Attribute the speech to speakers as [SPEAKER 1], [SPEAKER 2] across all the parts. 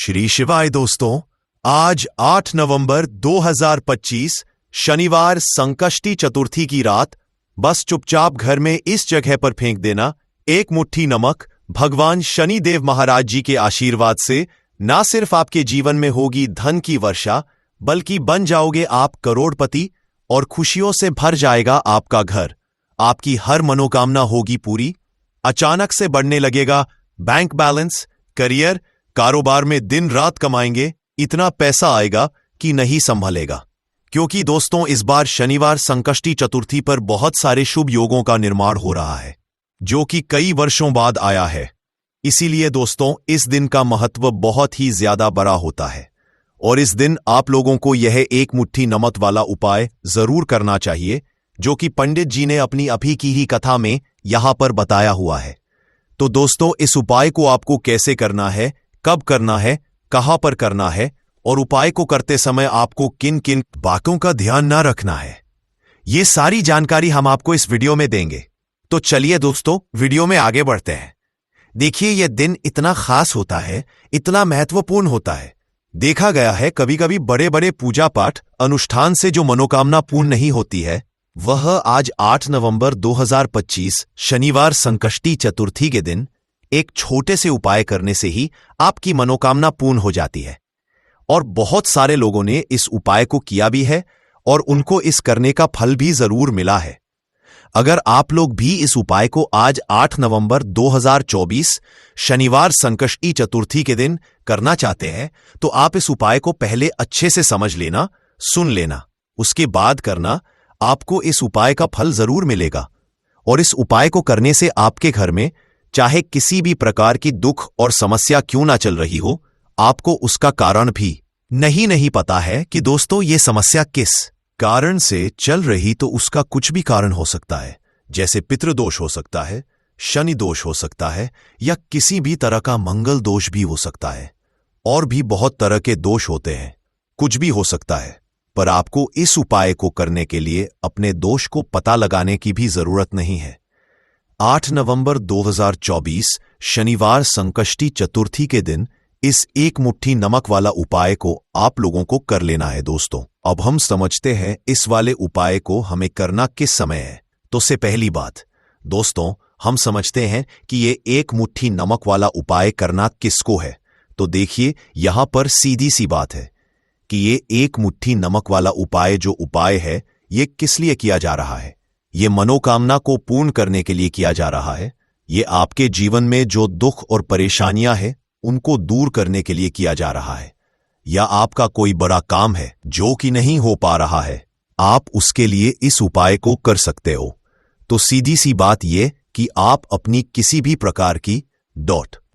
[SPEAKER 1] श्री शिवाय दोस्तों, आज 8 नवंबर 2025 शनिवार संकष्टी चतुर्थी की रात बस चुपचाप घर में इस जगह पर फेंक देना एक मुट्ठी नमक भगवान शनि देव महाराज जी के आशीर्वाद से ना सिर्फ आपके जीवन में होगी धन की वर्षा, बल्कि बन जाओगे आप करोड़पति और खुशियों से भर जाएगा आपका घर। आपकी हर मनोकामना होगी पूरी। अचानक से बढ़ने लगेगा बैंक बैलेंस, करियर, कारोबार में दिन रात कमाएंगे, इतना पैसा आएगा कि नहीं संभलेगा। क्योंकि दोस्तों, इस बार शनिवार संकष्टी चतुर्थी पर बहुत सारे शुभ योगों का निर्माण हो रहा है, जो कि कई वर्षों बाद आया है। इसीलिए दोस्तों, इस दिन का महत्व बहुत ही ज्यादा बड़ा होता है और इस दिन आप लोगों को यह एक मुट्ठी नमक वाला उपाय जरूर करना चाहिए, जो कि पंडित जी ने अपनी अभी की ही कथा में यहां पर बताया हुआ है। तो दोस्तों, इस उपाय को आपको कैसे करना है, कब करना है, कहां पर करना है और उपाय को करते समय आपको किन किन बातों का ध्यान ना रखना है, ये सारी जानकारी हम आपको इस वीडियो में देंगे। तो चलिए दोस्तों, वीडियो में आगे बढ़ते हैं। देखिए, यह दिन इतना खास होता है, इतना महत्वपूर्ण होता है। देखा गया है कभी कभी बड़े बड़े पूजा पाठ अनुष्ठान से जो मनोकामना पूर्ण नहीं होती है, वह आज 8 नवंबर 2025 शनिवार संकष्टी चतुर्थी के दिन एक छोटे से उपाय करने से ही आपकी मनोकामना पूर्ण हो जाती है। और बहुत सारे लोगों ने इस उपाय को किया भी है और उनको इस करने का फल भी जरूर मिला है। अगर आप लोग भी इस उपाय को आज 8 नवंबर 2024 शनिवार संकष्टी चतुर्थी के दिन करना चाहते हैं, तो आप इस उपाय को पहले अच्छे से समझ लेना, सुन लेना, उसके बाद करना। आपको इस उपाय का फल जरूर मिलेगा। और इस उपाय को करने से आपके घर में चाहे किसी भी प्रकार की दुख और समस्या क्यों ना चल रही हो, आपको उसका कारण भी नहीं पता है कि दोस्तों ये समस्या किस कारण से चल रही, तो उसका कुछ भी कारण हो सकता है। जैसे पितृदोष हो सकता है, शनि दोष हो सकता है, या किसी भी तरह का मंगल दोष भी हो सकता है। और भी बहुत तरह के दोष होते हैं, कुछ भी हो सकता है। पर आपको इस उपाय को करने के लिए अपने दोष को पता लगाने की भी जरूरत नहीं है। 8 नवंबर 2024 शनिवार संकष्टी चतुर्थी के दिन इस एक मुट्ठी नमक वाला उपाय को आप लोगों को कर लेना है। दोस्तों, अब हम समझते हैं इस वाले उपाय को हमें करना किस समय है। तो से पहली बात दोस्तों, हम समझते हैं कि ये एक मुट्ठी नमक वाला उपाय करना किसको है। तो देखिए, यहां पर सीधी सी बात है कि ये एक मुट्ठी नमक वाला उपाय जो उपाय है, ये किस लिए किया जा रहा है। ये मनोकामना को पूर्ण करने के लिए किया जा रहा है। ये आपके जीवन में जो दुख और परेशानियां हैं, उनको दूर करने के लिए किया जा रहा है। या आपका कोई बड़ा काम है जो कि नहीं हो पा रहा है, आप उसके लिए इस उपाय को कर सकते हो। तो सीधी सी बात यह कि आप अपनी किसी भी प्रकार की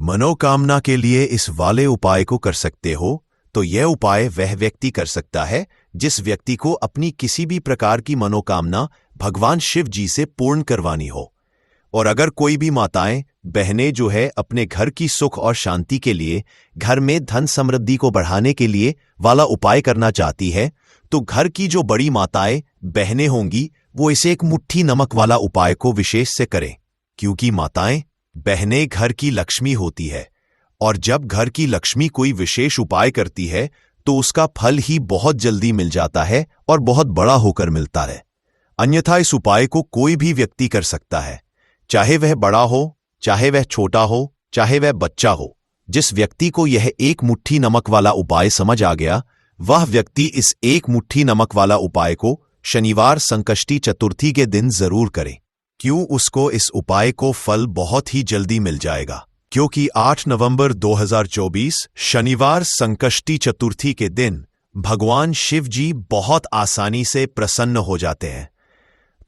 [SPEAKER 1] मनोकामना के लिए इस वाले उपाय को कर सकते हो। तो यह उपाय वह व्यक्ति कर सकता है जिस व्यक्ति को अपनी किसी भी प्रकार की मनोकामना भगवान शिव जी से पूर्ण करवानी हो। और अगर कोई भी माताएं बहनें जो है अपने घर की सुख और शांति के लिए, घर में धन समृद्धि को बढ़ाने के लिए वाला उपाय करना चाहती है, तो घर की जो बड़ी माताएं बहनें होंगी, वो इसे एक मुट्ठी नमक वाला उपाय को विशेष से करें। क्योंकि माताएं बहनें घर की लक्ष्मी होती है, और जब घर की लक्ष्मी कोई विशेष उपाय करती है, तो उसका फल ही बहुत जल्दी मिल जाता है और बहुत बड़ा होकर मिलता है। अन्यथा इस उपाय को कोई भी व्यक्ति कर सकता है, चाहे वह बड़ा हो, चाहे वह छोटा हो, चाहे वह बच्चा हो। जिस व्यक्ति को यह एक मुट्ठी नमक वाला उपाय समझ आ गया, वह व्यक्ति इस एक मुट्ठी नमक वाला उपाय को शनिवार संकष्टी चतुर्थी के दिन जरूर करे। क्यों? उसको इस उपाय को फल बहुत ही जल्दी मिल जाएगा। क्योंकि 8 नवंबर 2024 शनिवार संकष्टी चतुर्थी के दिन भगवान शिव जी बहुत आसानी से प्रसन्न हो जाते हैं।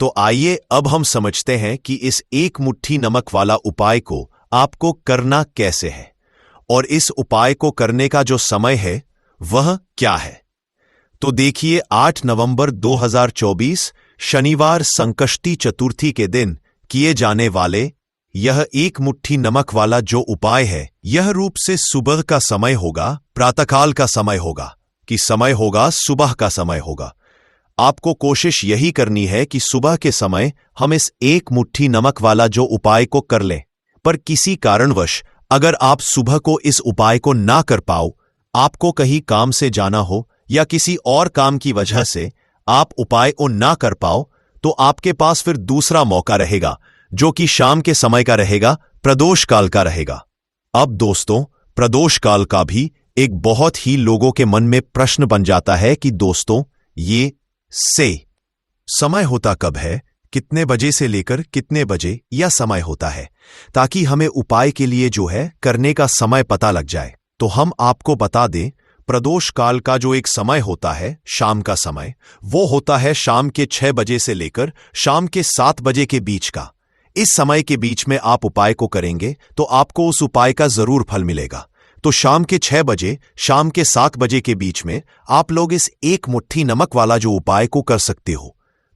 [SPEAKER 1] तो आइए अब हम समझते हैं कि इस एक मुट्ठी नमक वाला उपाय को आपको करना कैसे है और इस उपाय को करने का जो समय है वह क्या है। तो देखिए, 8 नवंबर 2024 शनिवार संकष्टी चतुर्थी के दिन किए जाने वाले यह एक मुट्ठी नमक वाला जो उपाय है, यह रूप से सुबह का समय होगा, प्रातःकाल का समय होगा, कि समय होगा सुबह का समय होगा। आपको कोशिश यही करनी है कि सुबह के समय हम इस एक मुट्ठी नमक वाला जो उपाय को कर लें। पर किसी कारणवश अगर आप सुबह को इस उपाय को ना कर पाओ, आपको कहीं काम से जाना हो या किसी और काम की वजह से आप उपाय को ना कर पाओ, तो आपके पास फिर दूसरा मौका रहेगा, जो कि शाम के समय का रहेगा, प्रदोष काल का रहेगा। अब दोस्तों, प्रदोष काल का भी एक बहुत ही लोगों के मन में प्रश्न बन जाता है कि दोस्तों, ये समय होता कब है, कितने बजे से लेकर कितने बजे यह समय होता है, ताकि हमें उपाय के लिए जो है करने का समय पता लग जाए। तो हम आपको बता दें, प्रदोष काल का जो एक समय होता है, शाम का समय, वो होता है शाम के 6 बजे से लेकर शाम के 7 बजे के बीच का। इस समय के बीच में आप उपाय को करेंगे तो आपको उस उपाय का जरूर फल मिलेगा। तो शाम के 6 बजे शाम के 7 बजे के बीच में आप लोग इस एक मुट्ठी नमक वाला जो उपाय को कर सकते हो।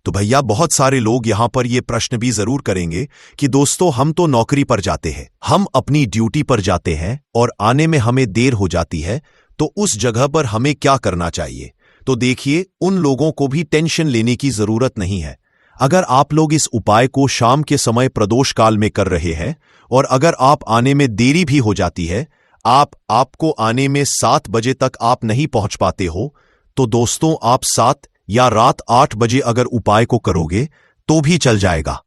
[SPEAKER 1] तो भैया, बहुत सारे लोग यहां पर यह प्रश्न भी जरूर करेंगे कि दोस्तों, हम तो नौकरी पर जाते हैं, हम अपनी ड्यूटी पर जाते हैं और आने में हमें देर हो जाती है, तो उस जगह पर हमें क्या करना चाहिए। तो देखिए, उन लोगों को भी टेंशन लेने की जरूरत नहीं है। अगर आप लोग इस उपाय को शाम के समय प्रदोष काल में कर रहे हैं और अगर आप आने में देरी भी हो जाती है, आपको आने में 7 बजे तक आप नहीं पहुंच पाते हो, तो दोस्तों, आप 7 या रात 8 बजे अगर उपाय को करोगे तो भी चल जाएगा।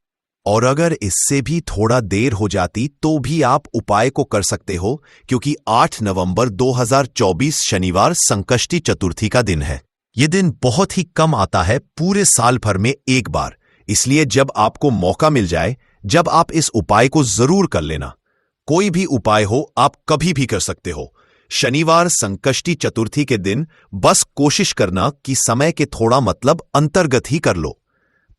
[SPEAKER 1] और अगर इससे भी थोड़ा देर हो जाती तो भी आप उपाय को कर सकते हो, क्योंकि 8 नवंबर 2024 शनिवार संकष्टी चतुर्थी का दिन है। यह दिन बहुत ही कम आता है, पूरे साल भर में एक बार। इसलिए जब आपको मौका मिल जाए, जब आप इस उपाय को जरूर कर लेना। कोई भी उपाय हो, आप कभी भी कर सकते हो। शनिवार संकष्टी चतुर्थी के दिन बस कोशिश करना कि समय के थोड़ा अंतर्गत ही कर लो।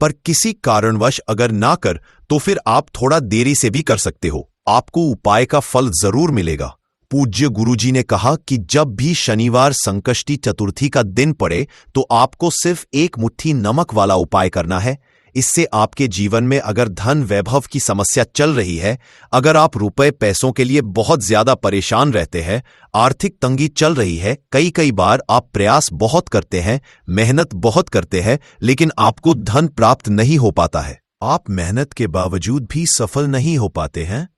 [SPEAKER 1] पर किसी कारणवश अगर ना कर तो फिर आप थोड़ा देरी से भी कर सकते हो, आपको उपाय का फल जरूर मिलेगा। पूज्य गुरुजी ने कहा कि जब भी शनिवार संकष्टी चतुर्थी का दिन पड़े तो आपको सिर्फ एक मुट्ठी नमक वाला उपाय करना है। इससे आपके जीवन में अगर धन वैभव की समस्या चल रही है, अगर आप रुपए पैसों के लिए बहुत ज्यादा परेशान रहते हैं, आर्थिक तंगी चल रही है, कई बार आप प्रयास बहुत करते हैं, मेहनत बहुत करते हैं, लेकिन आपको धन प्राप्त नहीं हो पाता है, आप मेहनत के बावजूद भी सफल नहीं हो पाते हैं,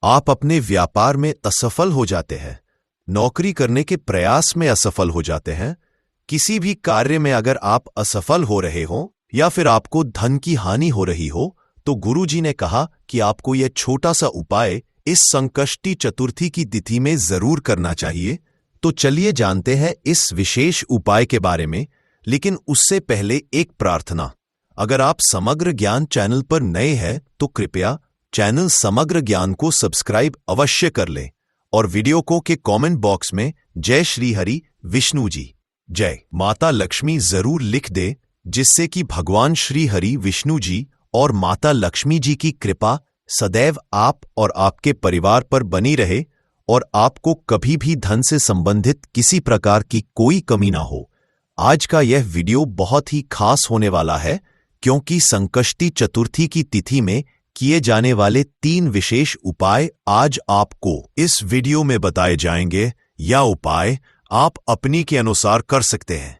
[SPEAKER 1] आप अपने व्यापार में असफल हो जाते हैं, नौकरी करने के प्रयास में असफल हो जाते हैं, किसी भी कार्य में अगर आप असफल हो रहे हो या फिर आपको धन की हानि हो रही हो, तो गुरुजी ने कहा कि आपको यह छोटा सा उपाय इस संकष्टी चतुर्थी की तिथि में जरूर करना चाहिए। तो चलिए जानते हैं इस विशेष उपाय के बारे में, लेकिन उससे पहले एक प्रार्थना। अगर आप समग्र ज्ञान चैनल पर नए हैं तो कृपया चैनल समग्र ज्ञान को सब्सक्राइब अवश्य कर लें और वीडियो को के कमेंट बॉक्स में जय श्री हरि विष्णु जी, जय माता लक्ष्मी जरूर लिख दे, जिससे कि भगवान श्री हरि विष्णु जी और माता लक्ष्मी जी की कृपा सदैव आप और आपके परिवार पर बनी रहे और आपको कभी भी धन से संबंधित किसी प्रकार की कोई कमी ना हो। आज का यह वीडियो बहुत ही खास होने वाला है, क्योंकि संकष्टी चतुर्थी की तिथि में किए जाने वाले 3 विशेष उपाय आज आपको इस वीडियो में बताए जाएंगे। यह उपाय आप अपनी के अनुसार कर सकते हैं।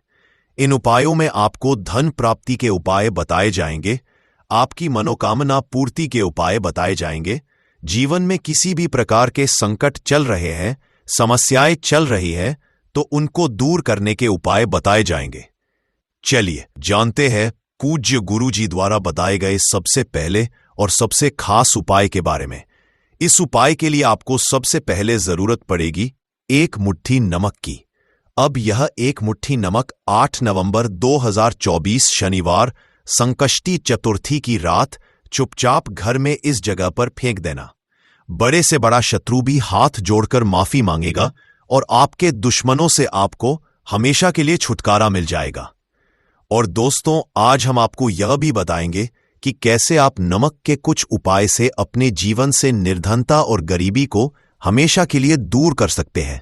[SPEAKER 1] इन उपायों में आपको धन प्राप्ति के उपाय बताए जाएंगे, आपकी मनोकामना पूर्ति के उपाय बताए जाएंगे, जीवन में किसी भी प्रकार के संकट चल रहे हैं, समस्याएं चल रही है, तो उनको दूर करने के उपाय बताए जाएंगे। चलिए जानते हैं पूज्य गुरुजी द्वारा बताए गए सबसे पहले और सबसे खास उपाय के बारे में। इस उपाय के लिए आपको सबसे पहले जरूरत पड़ेगी 1 मुट्ठी नमक की। अब यह 1 मुट्ठी नमक 8 नवंबर 2024 शनिवार संकष्टी चतुर्थी की रात चुपचाप घर में इस जगह पर फेंक देना। बड़े से बड़ा शत्रु भी हाथ जोड़कर माफी मांगेगा और आपके दुश्मनों से आपको हमेशा के लिए छुटकारा मिल जाएगा। और दोस्तों, आज हम आपको यह भी बताएंगे कि कैसे आप नमक के कुछ उपाय से अपने जीवन से निर्धनता और गरीबी को हमेशा के लिए दूर कर सकते हैं।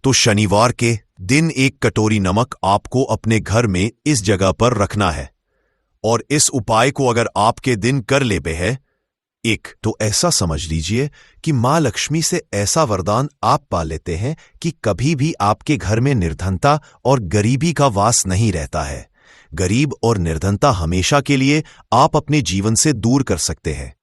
[SPEAKER 1] तो शनिवार के दिन 1 कटोरी नमक आपको अपने घर में इस जगह पर रखना है। और इस उपाय को अगर आपके दिन कर लेते हैं तो ऐसा समझ लीजिए कि मां लक्ष्मी से ऐसा वरदान आप पा लेते हैं कि कभी भी आपके घर में निर्धनता और गरीबी का वास नहीं रहता है। गरीब और निर्धनता हमेशा के लिए आप अपने जीवन से दूर कर सकते हैं।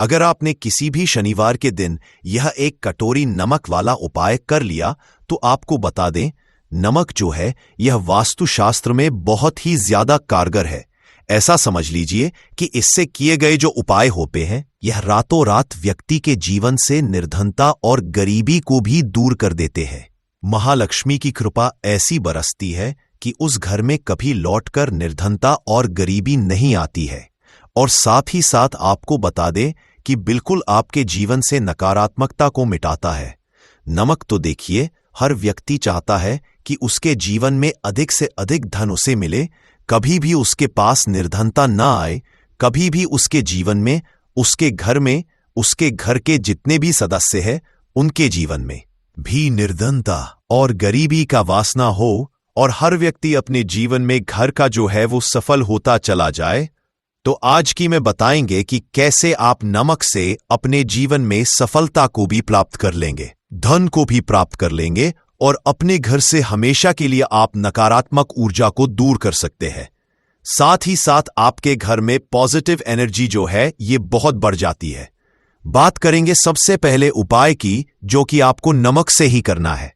[SPEAKER 1] अगर आपने किसी भी शनिवार के दिन यह 1 कटोरी नमक वाला उपाय कर लिया, तो आपको बता दें नमक जो है यह वास्तुशास्त्र में बहुत ही ज्यादा कारगर है। ऐसा समझ लीजिए कि इससे किए गए जो उपाय होते हैं यह रातों रात व्यक्ति के जीवन से निर्धनता और गरीबी को भी दूर कर देते हैं। महालक्ष्मी की कृपा ऐसी बरसती है कि उस घर में कभी लौटकर निर्धनता और गरीबी नहीं आती है। और साथ ही साथ आपको बता दें कि बिल्कुल आपके जीवन से नकारात्मकता को मिटाता है। नमक तो देखिए, हर व्यक्ति चाहता है कि उसके जीवन में अधिक से अधिक धन उसे मिले, कभी भी उसके पास निर्धनता ना आए, कभी भी उसके जीवन में, उसके घर में, उसके घर के जितने भी सदस्य हैं उनके जीवन में भी निर्धनता और गरीबी का वासना हो और हर व्यक्ति अपने जीवन में घर का जो है वो सफल होता चला जाए। तो आज की में बताएंगे कि कैसे आप नमक से अपने जीवन में सफलता को भी प्राप्त कर लेंगे, धन को भी प्राप्त कर लेंगे और अपने घर से हमेशा के लिए आप नकारात्मक ऊर्जा को दूर कर सकते हैं। साथ ही साथ आपके घर में पॉजिटिव एनर्जी जो है ये बहुत बढ़ जाती है। बात करेंगे सबसे पहले उपाय की, जो कि आपको नमक से ही करना है।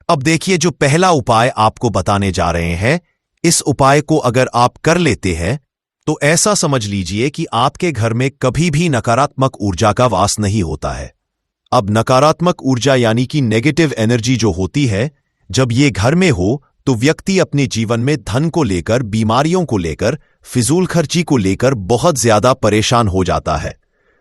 [SPEAKER 1] अब देखिए, जो पहला उपाय आपको बताने जा रहे हैं, इस उपाय को अगर आप कर लेते हैं तो ऐसा समझ लीजिए कि आपके घर में कभी भी नकारात्मक ऊर्जा का वास नहीं होता है। अब नकारात्मक ऊर्जा यानी कि नेगेटिव एनर्जी जो होती है, जब ये घर में हो तो व्यक्ति अपने जीवन में धन को लेकर, बीमारियों को लेकर, फिजूल खर्ची को लेकर बहुत ज्यादा परेशान हो जाता है।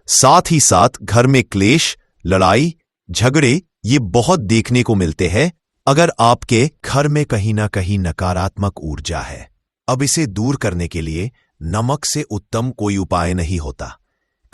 [SPEAKER 1] साथ ही साथ घर में क्लेश, लड़ाई, झगड़े ये बहुत देखने को मिलते हैं अगर आपके घर में कहीं ना कहीं नकारात्मक ऊर्जा है। अब इसे दूर करने के लिए नमक से उत्तम कोई उपाय नहीं होता।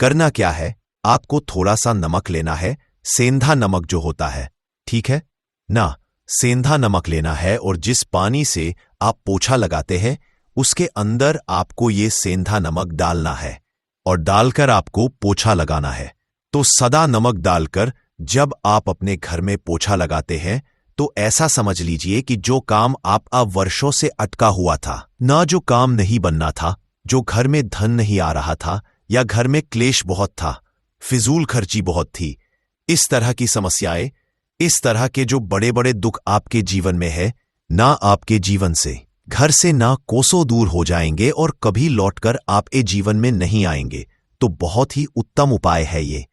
[SPEAKER 1] करना क्या है, आपको थोड़ा सा नमक लेना है, सेंधा नमक जो होता है, ठीक है ना, सेंधा नमक लेना है और जिस पानी से आप पोछा लगाते हैं उसके अंदर आपको ये सेंधा नमक डालना है और डालकर आपको पोछा लगाना है। तो सदा नमक डालकर जब आप अपने घर में पोछा लगाते हैं तो ऐसा समझ लीजिए कि जो काम आप वर्षों से अटका हुआ था, ना जो काम नहीं बनना था, जो घर में धन नहीं आ रहा था या घर में क्लेश बहुत था, फिजूल खर्ची बहुत थी, इस तरह की समस्याएं, इस तरह के जो बड़े बड़े दुख आपके जीवन में है, ना आपके जीवन से, घर से ना कोसों दूर हो जाएंगे और कभी लौटकर आपके जीवन में नहीं आएंगे। तो बहुत ही उत्तम उपाय है ये।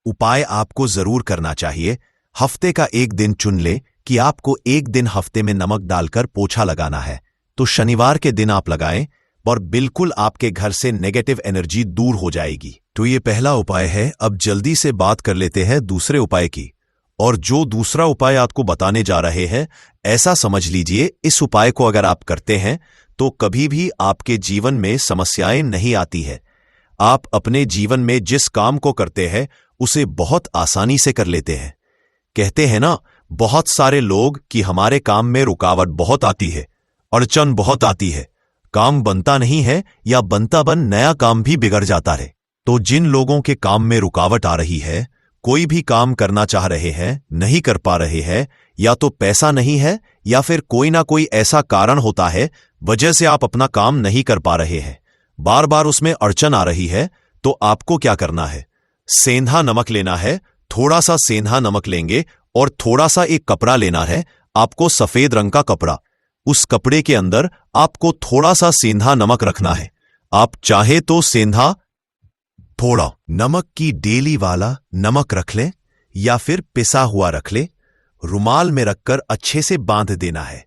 [SPEAKER 1] उपाय आपको जरूर करना चाहिए। हफ्ते का एक दिन चुन ले कि आपको एक दिन हफ्ते में नमक डालकर पोछा लगाना है, तो शनिवार के दिन आप लगाएं और बिल्कुल आपके घर से नेगेटिव एनर्जी दूर हो जाएगी। तो ये पहला उपाय है। अब जल्दी से बात कर लेते हैं दूसरे उपाय की। और जो दूसरा उपाय आपको बताने जा रहे हैं, ऐसा समझ लीजिए इस उपाय को अगर आप करते हैं तो कभी भी आपके जीवन में समस्याएं नहीं आती है। आप अपने जीवन में जिस काम को करते हैं उसे बहुत आसानी से कर लेते हैं। कहते हैं ना बहुत सारे लोग कि हमारे काम में रुकावट बहुत आती है, अड़चन बहुत आती है, काम बनता नहीं है या बनता बन नया काम भी बिगड़ जाता है। तो जिन लोगों के काम में रुकावट आ रही है, कोई भी काम करना चाह रहे हैं, नहीं कर पा रहे हैं, या तो पैसा नहीं है या फिर कोई ना कोई ऐसा कारण होता है वजह से आप अपना काम नहीं कर पा रहे हैं, बार बार उसमें अड़चन आ रही है, तो आपको क्या करना है, सेंधा नमक लेना है। थोड़ा सा सेंधा नमक लेंगे और थोड़ा सा एक कपड़ा लेना है आपको, सफेद रंग का कपड़ा। उस कपड़े के अंदर आपको थोड़ा सा सेंधा नमक रखना है। आप चाहे तो सेंधा थोड़ा नमक की डेली वाला नमक रख लें या फिर पिसा हुआ रख ले, रुमाल में रखकर अच्छे से बांध देना है।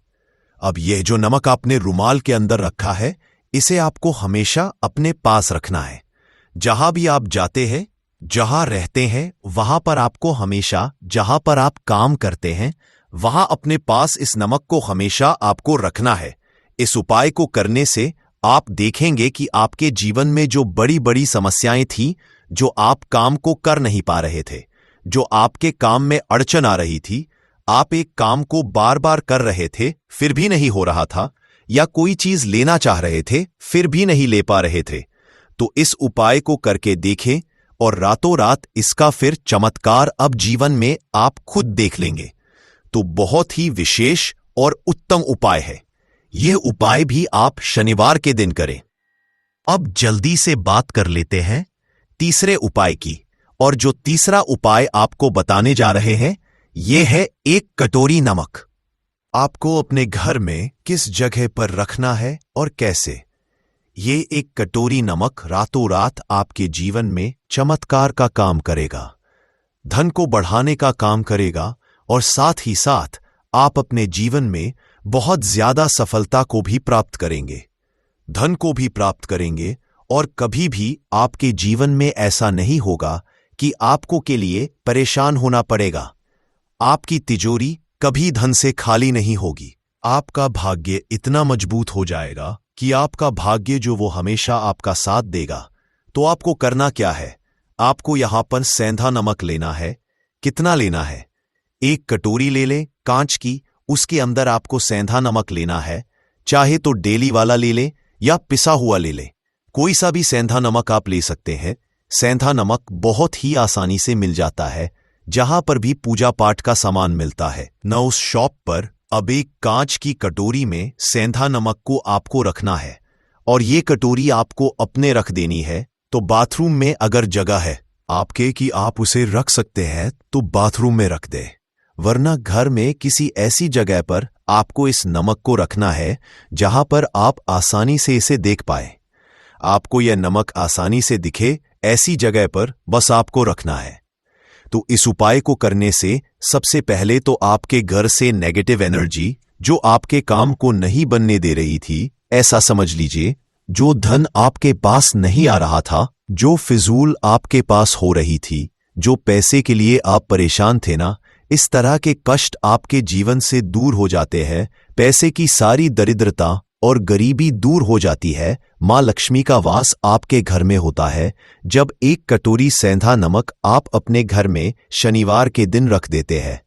[SPEAKER 1] अब यह जो नमक आपने रुमाल के अंदर रखा है, इसे आपको हमेशा अपने पास रखना है। जहां भी आप जाते हैं, जहां रहते हैं, वहां पर आपको हमेशा, जहां पर आप काम करते हैं, वहां अपने पास इस नमक को हमेशा आपको रखना है। इस उपाय को करने से आप देखेंगे कि आपके जीवन में जो बड़ी बड़ी समस्याएं थी, जो आप काम को कर नहीं पा रहे थे, जो आपके काम में अड़चन आ रही थी, आप एक काम को बार बार कर रहे थे फिर भी नहीं हो रहा था, या कोई चीज लेना चाह रहे थे फिर भी नहीं ले पा रहे थे, तो इस उपाय को करके देखें और रातों रात इसका फिर चमत्कार अब जीवन में आप खुद देख लेंगे। तो बहुत ही विशेष और उत्तम उपाय है। यह उपाय भी आप शनिवार के दिन करें। अब जल्दी से बात कर लेते हैं तीसरे उपाय की। और जो तीसरा उपाय आपको बताने जा रहे हैं, यह है 1 कटोरी नमक। आपको अपने घर में किस जगह पर रखना है और कैसे। ये एक कटोरी नमक रातों रात आपके जीवन में चमत्कार का काम करेगा, धन को बढ़ाने का काम करेगा और साथ ही साथ आप अपने जीवन में बहुत ज्यादा सफलता को भी प्राप्त करेंगे, धन को भी प्राप्त करेंगे और कभी भी आपके जीवन में ऐसा नहीं होगा कि आपको के लिए परेशान होना पड़ेगा। आपकी तिजोरी कभी धन से खाली नहीं होगी। आपका भाग्य इतना मजबूत हो जाएगा कि आपका भाग्य जो वो हमेशा आपका साथ देगा। तो आपको करना क्या है, आपको यहां पर सेंधा नमक लेना है। कितना लेना है? एक कटोरी ले लें कांच की, उसके अंदर आपको सेंधा नमक लेना है। चाहे तो डेली वाला ले लें या पिसा हुआ ले लें, कोई सा भी सेंधा नमक आप ले सकते हैं। सेंधा नमक बहुत ही आसानी से मिल जाता है, जहां पर भी पूजा पाठ का सामान मिलता है न उस शॉप पर। अब एक कांच की कटोरी में सेंधा नमक को आपको रखना है और ये कटोरी आपको अपने रख देनी है। तो बाथरूम में अगर जगह है आपके कि आप उसे रख सकते हैं तो बाथरूम में रख दे, वरना घर में किसी ऐसी जगह पर आपको इस नमक को रखना है जहां पर आप आसानी से इसे देख पाए। आपको यह नमक आसानी से दिखे ऐसी जगह पर बस आपको रखना है। तो इस उपाय को करने से सबसे पहले तो आपके घर से नेगेटिव एनर्जी जो आपके काम को नहीं बनने दे रही थी, ऐसा समझ लीजिए, जो धन आपके पास नहीं आ रहा था, जो फिजूल आपके पास हो रही थी, जो पैसे के लिए आप परेशान थे ना, इस तरह के कष्ट आपके जीवन से दूर हो जाते हैं। पैसे की सारी दरिद्रता और गरीबी दूर हो जाती है। मां लक्ष्मी का वास आपके घर में होता है जब एक कटोरी सेंधा नमक आप अपने घर में शनिवार के दिन रख देते हैं।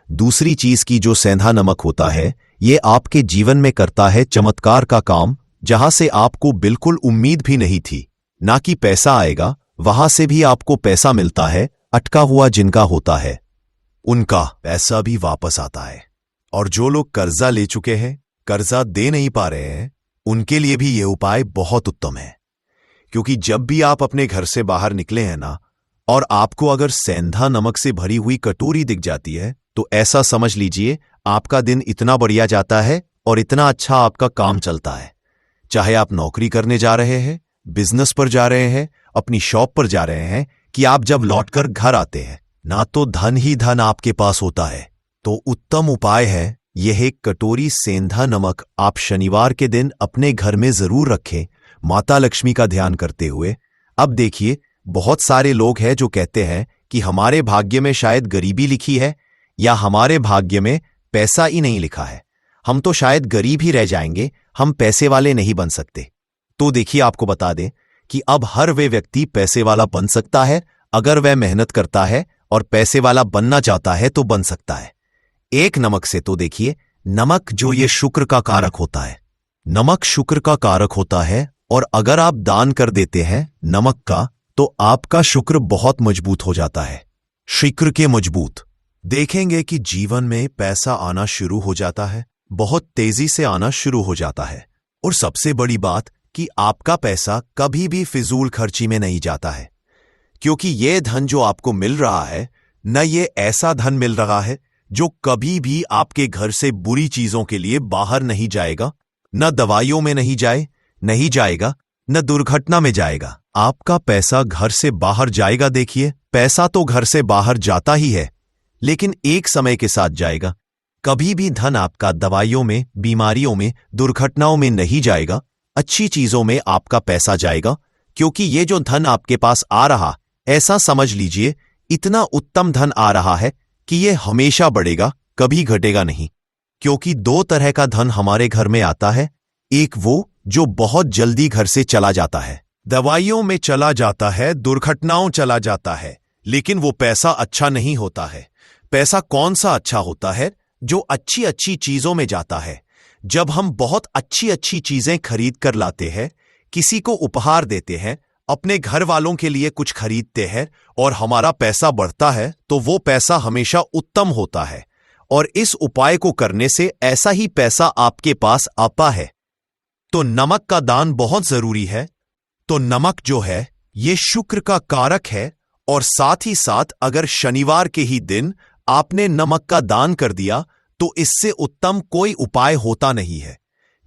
[SPEAKER 1] दूसरी चीज की जो सेंधा नमक होता है, ये आपके जीवन में करता है चमत्कार का काम, जहां से आपको बिल्कुल उम्मीद भी नहीं थी ना कि पैसा आएगा, वहां से भी आपको पैसा मिलता है। अटका हुआ जिनका होता है उनका पैसा भी वापस आता है। और जो लोग कर्जा ले चुके हैं, कर्जा दे नहीं पा रहे हैं, उनके लिए भी यह उपाय बहुत उत्तम है। क्योंकि जब भी आप अपने घर से बाहर निकले हैं ना, और आपको अगर सेंधा नमक से भरी हुई कटोरी दिख जाती है, तो ऐसा समझ लीजिए आपका दिन इतना बढ़िया जाता है और इतना अच्छा आपका काम चलता है। चाहे आप नौकरी करने जा रहे हैं, बिजनेस पर जा रहे हैं, अपनी शॉप पर जा रहे हैं, कि आप जब लौटकर घर आते हैं ना, तो धन ही धन आपके पास होता है। तो उत्तम उपाय है यह एक कटोरी सेंधा नमक आप शनिवार के दिन अपने घर में जरूर रखें, माता लक्ष्मी का ध्यान करते हुए। अब देखिए, बहुत सारे लोग हैं जो कहते हैं कि हमारे भाग्य में शायद गरीबी लिखी है या हमारे भाग्य में पैसा ही नहीं लिखा है, हम तो शायद गरीब ही रह जाएंगे, हम पैसे वाले नहीं बन सकते। तो देखिए, आपको बता दें कि अब हर वे व्यक्ति पैसे वाला बन सकता है अगर वह मेहनत करता है और पैसे वाला बनना चाहता है तो बन सकता है। एक नमक से तो देखिए, नमक जो ये शुक्र का कारक होता है, नमक शुक्र का कारक होता है, और अगर आप दान कर देते हैं नमक का, तो आपका शुक्र बहुत मजबूत हो जाता है। शुक्र के मजबूत देखेंगे कि जीवन में पैसा आना शुरू हो जाता है, बहुत तेजी से आना शुरू हो जाता है। और सबसे बड़ी बात कि आपका पैसा कभी भी फिजूल खर्ची में नहीं जाता है, क्योंकि यह धन जो आपको मिल रहा है न, ये ऐसा धन मिल रहा है जो कभी भी आपके घर से बुरी चीजों के लिए बाहर नहीं जाएगा, न दवाइयों में नहीं जाएगा, न दुर्घटना में जाएगा। आपका पैसा घर से बाहर जाएगा। देखिए, पैसा तो घर से बाहर जाता ही है, लेकिन एक समय के साथ जाएगा। कभी भी धन आपका दवाइयों में, बीमारियों में, दुर्घटनाओं में नहीं जाएगा, अच्छी चीजों में आपका पैसा जाएगा। क्योंकि ये जो धन आपके पास आ रहा, ऐसा समझ लीजिए इतना उत्तम धन आ रहा है कि ये हमेशा बढ़ेगा, कभी घटेगा नहीं। क्योंकि दो तरह का धन हमारे घर में आता है, एक वो जो बहुत जल्दी घर से चला जाता है, दवाइयों में चला जाता है, दुर्घटनाओं चला जाता है, लेकिन वो पैसा अच्छा नहीं होता है। पैसा कौन सा अच्छा होता है? जो अच्छी अच्छी चीजों में जाता है। जब हम बहुत अच्छी अच्छी चीजें खरीद कर लाते हैं, किसी को उपहार देते हैं, अपने घर वालों के लिए कुछ खरीदते हैं और हमारा पैसा बढ़ता है, तो वो पैसा हमेशा उत्तम होता है। और इस उपाय को करने से ऐसा ही पैसा आपके पास आता है। तो नमक का दान बहुत जरूरी है। तो नमक जो है ये शुक्र का कारक है, और साथ ही साथ अगर शनिवार के ही दिन आपने नमक का दान कर दिया तो इससे उत्तम कोई उपाय होता नहीं है।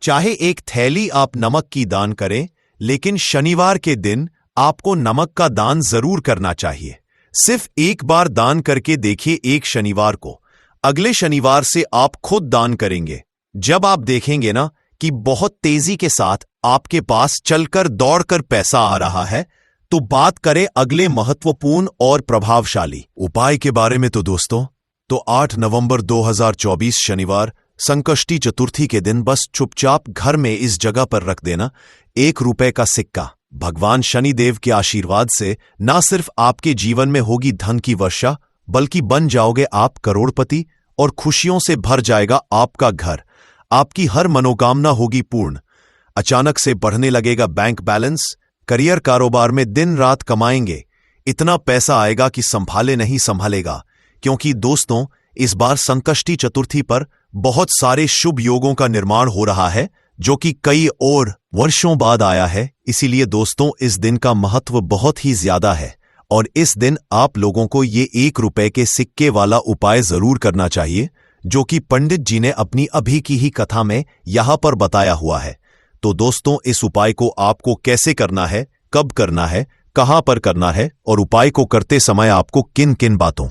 [SPEAKER 1] चाहे एक थैली आप नमक की दान करें, लेकिन शनिवार के दिन आपको नमक का दान जरूर करना चाहिए। सिर्फ एक बार दान करके देखिए एक शनिवार को। अगले शनिवार से आप खुद दान करेंगे। जब आप देखेंगे ना कि बहुत तेजी के साथ आपके पास चलकर दौड़कर पैसा आ रहा है, तो बात करें अगले महत्वपूर्ण और प्रभावशाली उपाय के बारे में। तो दोस्तों, 8 नवंबर 2024 शनिवार संकष्टी चतुर्थी के दिन बस चुपचाप घर में इस जगह पर रख देना ₹1 का सिक्का। भगवान शनिदेव के आशीर्वाद से ना सिर्फ आपके जीवन में होगी धन की वर्षा, बल्कि बन जाओगे आप करोड़पति और खुशियों से भर जाएगा आपका घर। आपकी हर मनोकामना होगी पूर्ण। अचानक से बढ़ने लगेगा बैंक बैलेंस। करियर कारोबार में दिन रात कमाएंगे। इतना पैसा आएगा कि संभाले नहीं संभालेगा। क्योंकि दोस्तों, इस बार संकष्टी चतुर्थी पर बहुत सारे शुभ योगों का निर्माण हो रहा है, जो कि कई और वर्षों बाद आया है। इसीलिए दोस्तों, इस दिन का महत्व बहुत ही ज्यादा है और इस दिन आप लोगों को ये ₹1 के सिक्के वाला उपाय जरूर करना चाहिए, जो कि पंडित जी ने अपनी अभी की ही कथा में यहां पर बताया हुआ है। तो दोस्तों, इस उपाय को आपको कैसे करना है, कब करना है, कहां पर करना है और उपाय को करते समय आपको किन किन बातों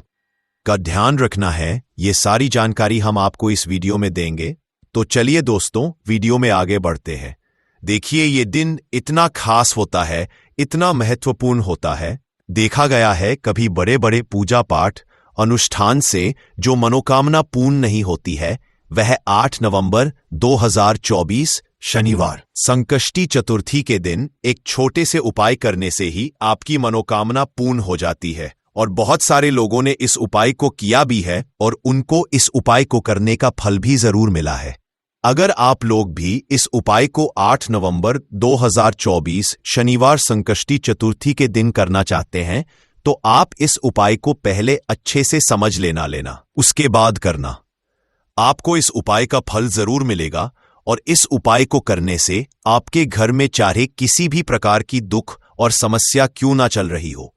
[SPEAKER 1] का ध्यान रखना है, ये सारी जानकारी हम आपको इस वीडियो में देंगे। तो चलिए दोस्तों, वीडियो में आगे बढ़ते हैं। देखिए, ये दिन इतना खास होता है, इतना महत्वपूर्ण होता है। देखा गया है कभी बड़े बड़े पूजा पाठ अनुष्ठान से जो मनोकामना पूर्ण नहीं होती है, वह 8 नवंबर 2024 शनिवार संकष्टी चतुर्थी के दिन एक छोटे से उपाय करने से ही आपकी मनोकामना पूर्ण हो जाती है। और बहुत सारे लोगों ने इस उपाय को किया भी है और उनको इस उपाय को करने का फल भी जरूर मिला है। अगर आप लोग भी इस उपाय को 8 नवंबर 2024 शनिवार संकष्टी चतुर्थी के दिन करना चाहते हैं, तो आप इस उपाय को पहले अच्छे से समझ लेना, उसके बाद करना। आपको इस उपाय का फल जरूर मिलेगा और इस उपाय को करने से आपके घर में चाहे किसी भी प्रकार की दुख और समस्या क्यों ना चल रही हो,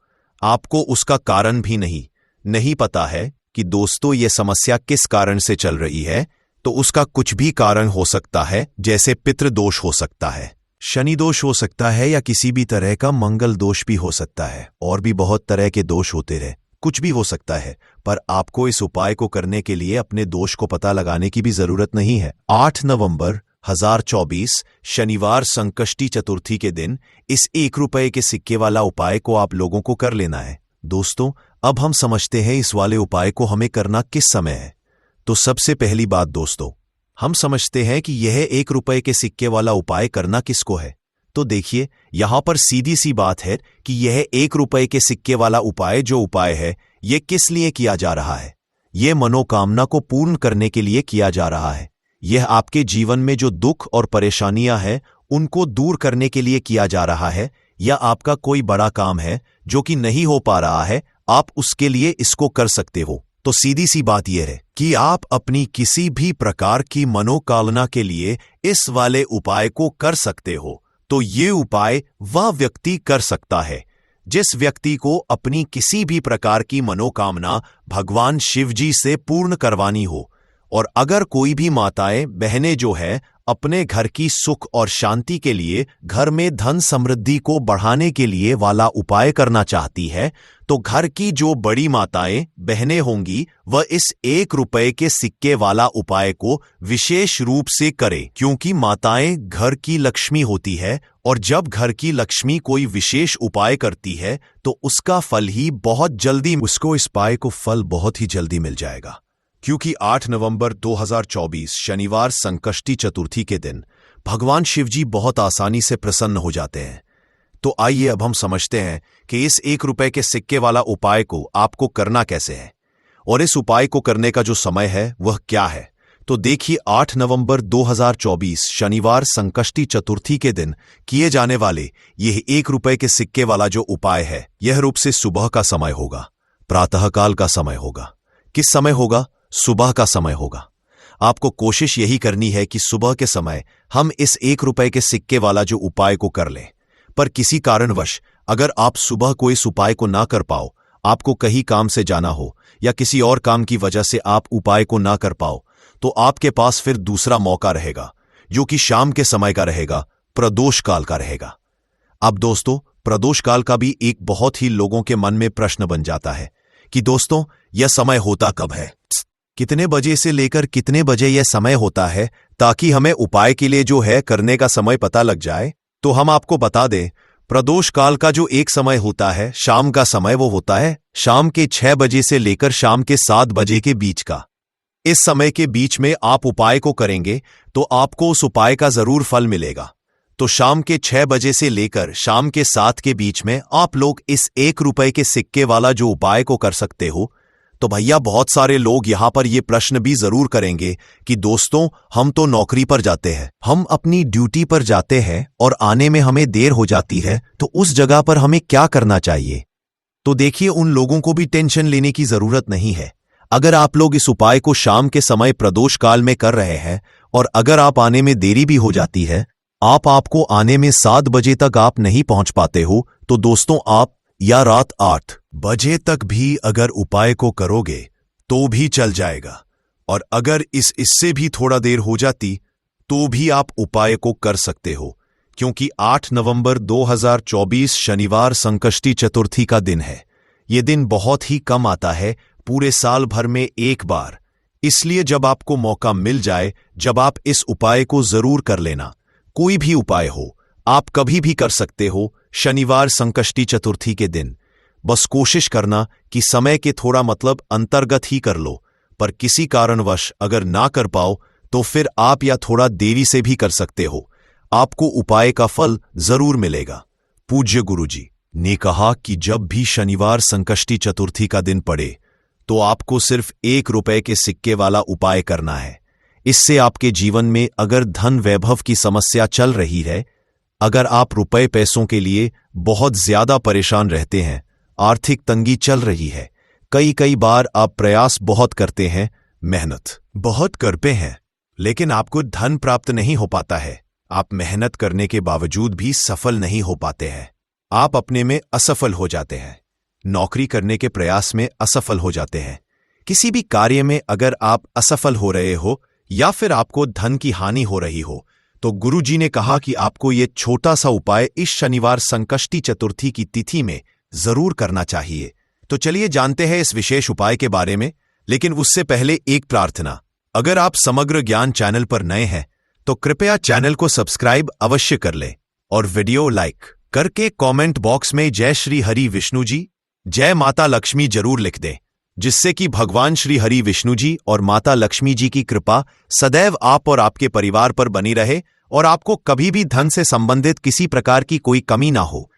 [SPEAKER 1] आपको उसका कारण भी नहीं पता है कि दोस्तों ये समस्या किस कारण से चल रही है, तो उसका कुछ भी कारण हो सकता है। जैसे पितृदोष हो सकता है, शनि दोष हो सकता है, या किसी भी तरह का मंगल दोष भी हो सकता है। और भी बहुत तरह के दोष होते रहे, कुछ भी हो सकता है। पर आपको इस उपाय को करने के लिए अपने दोष को पता लगाने की भी जरूरत नहीं है। 8 नवंबर 2024 शनिवार संकष्टी चतुर्थी के दिन इस ₹1 के सिक्के वाला उपाय को आप लोगों को कर लेना है। दोस्तों, अब हम समझते हैं इस वाले उपाय को हमें करना किस समय है। तो सबसे पहली बात दोस्तों, हम समझते हैं कि यह ₹1 के सिक्के वाला उपाय करना किसको है। तो देखिए, यहां पर सीधी सी बात है कि यह ₹1 के सिक्के वाला उपाय जो उपाय है, यह किस लिए किया जा रहा है। यह मनोकामना को पूर्ण करने के लिए किया जा रहा है। यह आपके जीवन में जो दुख और परेशानियां हैं, उनको दूर करने के लिए किया जा रहा है। या आपका कोई बड़ा काम है जो कि नहीं हो पा रहा है, आप उसके लिए इसको कर सकते हो। तो सीधी सी बात यह है कि आप अपनी किसी भी प्रकार की मनोकामना के लिए इस वाले उपाय को कर सकते हो। तो ये उपाय वह व्यक्ति कर सकता है जिस व्यक्ति को अपनी किसी भी प्रकार की मनोकामना भगवान शिव जी से पूर्ण करवानी हो। और अगर कोई भी माताएं बहनें जो है अपने घर की सुख और शांति के लिए, घर में धन समृद्धि को बढ़ाने के लिए वाला उपाय करना चाहती है, तो घर की जो बड़ी माताएं बहनें होंगी वह इस ₹1 के सिक्के वाला उपाय को विशेष रूप से करे। क्योंकि माताएं घर की लक्ष्मी होती है और जब घर की लक्ष्मी कोई विशेष उपाय करती है तो उसका फल ही बहुत जल्दी, उसको इस उपाय को फल बहुत ही जल्दी मिल जाएगा। क्योंकि 8 नवंबर 2024 शनिवार संकष्टी चतुर्थी के दिन भगवान शिवजी बहुत आसानी से प्रसन्न हो जाते हैं। तो आइए अब हम समझते हैं कि इस ₹1 के सिक्के वाला उपाय को आपको करना कैसे है और इस उपाय को करने का जो समय है वह क्या है। तो देखिए, 8 नवंबर 2024 शनिवार संकष्टी चतुर्थी के दिन किए जाने वाले यह ₹1 के सिक्के वाला जो उपाय है, यह रूप से सुबह का समय होगा, प्रातःकाल का समय होगा। किस समय होगा? सुबह का समय होगा। आपको कोशिश यही करनी है कि सुबह के समय हम इस ₹1 के सिक्के वाला जो उपाय को कर लें। पर किसी कारणवश अगर आप सुबह को इस उपाय को ना कर पाओ, आपको कहीं काम से जाना हो या किसी और काम की वजह से आप उपाय को ना कर पाओ, तो आपके पास फिर दूसरा मौका रहेगा, जो कि शाम के समय का रहेगा, प्रदोष काल का रहेगा। अब दोस्तों, प्रदोष काल का भी एक बहुत ही लोगों के मन में प्रश्न बन जाता है कि दोस्तों, यह समय होता कब है, कितने बजे से लेकर कितने बजे यह समय होता है, ताकि हमें उपाय के लिए जो है करने का समय पता लग जाए। तो हम आपको बता दें, प्रदोष काल का जो एक समय होता है, शाम का समय, वो होता है शाम के 6 बजे से लेकर शाम के 7 बजे के बीच का। इस समय के बीच में आप उपाय को करेंगे तो आपको उस उपाय का जरूर फल मिलेगा। तो शाम के 6 बजे से लेकर शाम के 7 के बीच में आप लोग इस 1 रुपए के सिक्के वाला जो उपाय को कर सकते हो। तो भैया, बहुत सारे लोग यहां पर यह प्रश्न भी जरूर करेंगे कि दोस्तों, हम तो नौकरी पर जाते हैं, हम अपनी ड्यूटी पर जाते हैं और आने में हमें देर हो जाती है, तो उस जगह पर हमें क्या करना चाहिए। तो देखिए, उन लोगों को भी टेंशन लेने की जरूरत नहीं है। अगर आप लोग इस उपाय को शाम के समय प्रदोष काल में कर रहे हैं और अगर आप आने में देरी भी हो जाती है, आपको आने में 7 बजे तक आप नहीं पहुंच पाते हो, तो दोस्तों, आप या रात 8 बजे तक भी अगर उपाय को करोगे तो भी चल जाएगा। और अगर इससे भी थोड़ा देर हो जाती तो भी आप उपाय को कर सकते हो, क्योंकि 8 नवंबर 2024 शनिवार संकष्टी चतुर्थी का दिन है। यह दिन बहुत ही कम आता है, पूरे साल भर में एक बार। इसलिए जब आपको मौका मिल जाए, जब आप इस उपाय को जरूर कर लेना। कोई भी उपाय हो, आप कभी भी कर सकते हो, शनिवार संकष्टी चतुर्थी के दिन। बस कोशिश करना कि समय के थोड़ा अंतर्गत ही कर लो, पर किसी कारणवश अगर ना कर पाओ तो फिर आप या थोड़ा देरी से भी कर सकते हो, आपको उपाय का फल जरूर मिलेगा। पूज्य गुरुजी ने कहा कि जब भी शनिवार संकष्टी चतुर्थी का दिन पड़े तो आपको सिर्फ 1 रुपए के सिक्के वाला उपाय करना है। इससे आपके जीवन में अगर धन वैभव की समस्या चल रही है, अगर आप रुपए पैसों के लिए बहुत ज्यादा परेशान रहते हैं, आर्थिक तंगी चल रही है, कई बार आप प्रयास बहुत करते हैं, मेहनत बहुत करते हैं, लेकिन आपको धन प्राप्त नहीं हो पाता है, आप मेहनत करने के बावजूद भी सफल नहीं हो पाते हैं, आप अपने में असफल हो जाते हैं, नौकरी करने के प्रयास में असफल हो जाते हैं, किसी भी कार्य में अगर आप असफल हो रहे हो या फिर आपको धन की हानि हो रही हो, तो गुरुजी ने कहा कि आपको यह छोटा सा उपाय इस शनिवार संकष्टी चतुर्थी की तिथि में जरूर करना चाहिए। तो चलिए जानते हैं इस विशेष उपाय के बारे में, लेकिन उससे पहले एक प्रार्थना। अगर आप समग्र ज्ञान चैनल पर नए हैं तो कृपया चैनल को सब्सक्राइब अवश्य कर लें और वीडियो लाइक करके कमेंट बॉक्स में जय श्री हरि विष्णु जी, जय माता लक्ष्मी जरूर लिख दें, जिससे कि भगवान श्री हरि विष्णु जी और माता लक्ष्मी जी की कृपा सदैव आप और आपके परिवार पर बनी रहे और आपको कभी भी धन से संबंधित किसी प्रकार की कोई कमी ना हो।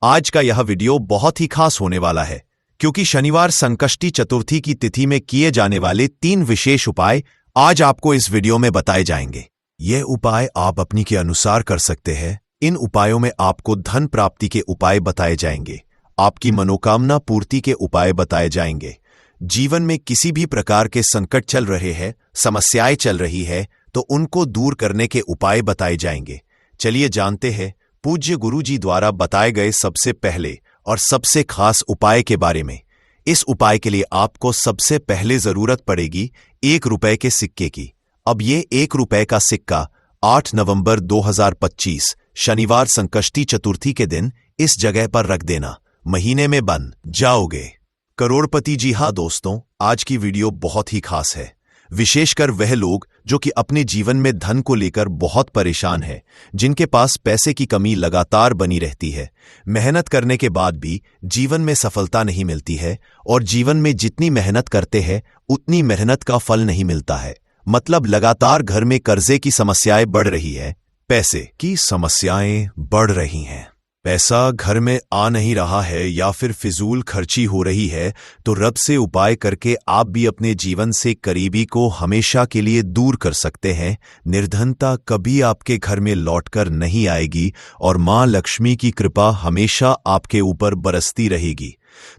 [SPEAKER 1] आज का यह वीडियो बहुत ही खास होने वाला है, क्योंकि शनिवार संकष्टी चतुर्थी की तिथि में किए जाने वाले 3 विशेष उपाय आज आपको इस वीडियो में बताए जाएंगे। यह उपाय आप अपनी के अनुसार कर सकते हैं। इन उपायों में आपको धन प्राप्ति के उपाय बताए जाएंगे, आपकी मनोकामना पूर्ति के उपाय बताए जाएंगे। जीवन में किसी भी प्रकार के संकट चल रहे हैं, समस्याएं चल रही है, तो उनको दूर करने के उपाय बताए जाएंगे। चलिए जानते हैं पूज्य गुरु जी द्वारा बताए गए सबसे पहले और सबसे खास उपाय के बारे में। इस उपाय के लिए आपको सबसे पहले जरूरत पड़ेगी 1 रुपए के सिक्के की। अब ये 1 रुपए का सिक्का 8 नवंबर 2025 शनिवार संकष्टी चतुर्थी के दिन इस जगह पर रख देना, महीने में बन जाओगे करोड़पति। जी हाँ दोस्तों, आज की वीडियो बहुत ही खास है, विशेषकर वह लोग जो कि अपने जीवन में धन को लेकर बहुत परेशान है, जिनके पास पैसे की कमी लगातार बनी रहती है, मेहनत करने के बाद भी जीवन में सफलता नहीं मिलती है और जीवन में जितनी मेहनत करते हैं उतनी मेहनत का फल नहीं मिलता है। मतलब लगातार घर में कर्जे की समस्याएं बढ़ रही है, पैसे की समस्याएं बढ़ रही हैं, पैसा घर में आ नहीं रहा है या फिर फिजूल खर्ची हो रही है, तो रब से उपाय करके आप भी अपने जीवन से करीबी को हमेशा के लिए दूर कर सकते हैं। निर्धनता कभी आपके घर में लौटकर नहीं आएगी और मां लक्ष्मी की कृपा हमेशा आपके ऊपर बरसती रहेगी।